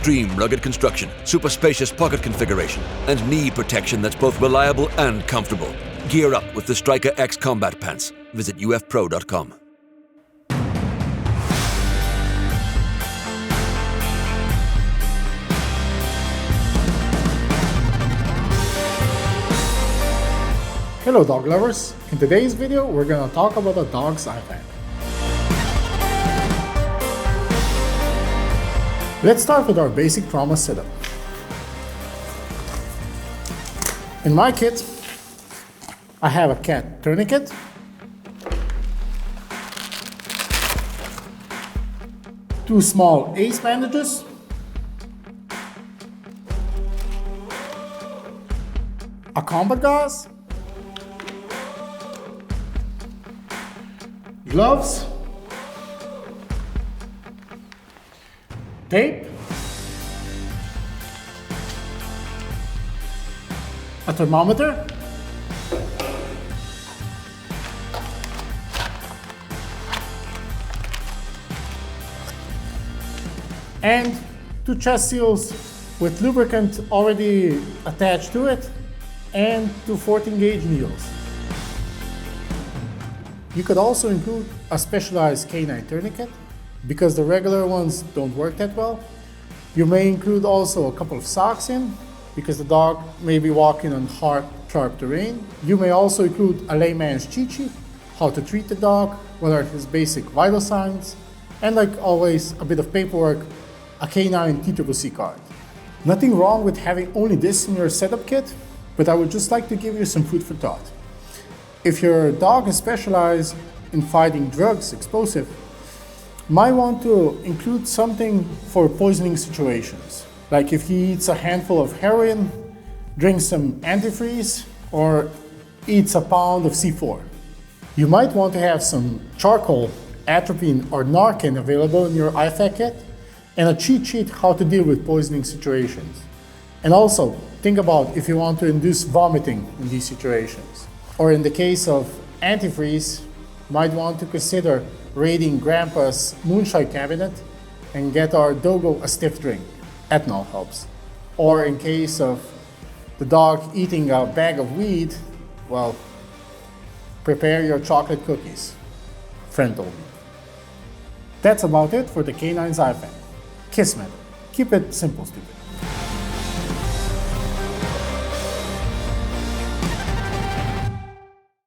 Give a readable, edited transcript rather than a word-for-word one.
extreme rugged construction, super spacious pocket configuration, and knee protection that's both reliable and comfortable. Gear up with the Striker X Combat Pants. Visit ufpro.com. Hello dog lovers! In today's video we're going to talk about a dog's IFAK. Let's start with our basic trauma setup. In my kit I have a cat tourniquet, two small ace bandages, a combat gauze, gloves, tape, a thermometer, and two chest seals with lubricant already attached to it, and two 14 gauge needles. You could also include a specialized canine tourniquet because the regular ones don't work that well. You may include also a couple of socks in because the dog may be walking on hard, sharp terrain. You may also include a layman's cheat sheet, how to treat the dog, what are his basic vital signs, and like always, a bit of paperwork, a canine TCCC card. Nothing wrong with having only this in your setup kit, but I would just like to give you some food for thought. If your dog is specialized in fighting drugs, explosive, might want to include something for poisoning situations. Like if he eats a handful of heroin, drinks some antifreeze, or eats a pound of C4. You might want to have some charcoal, atropine, or Narcan available in your IFAK kit, and a cheat sheet how to deal with poisoning situations. And also, think about if you want to induce vomiting in these situations. Or in the case of antifreeze, might want to consider raiding Grandpa's moonshine cabinet and get our doggo a stiff drink. Ethanol helps. Or in case of the dog eating a bag of weed, well, prepare your chocolate cookies. Friend told me. That's about it for the canine's IFAK. Kiss method. Keep it simple, stupid.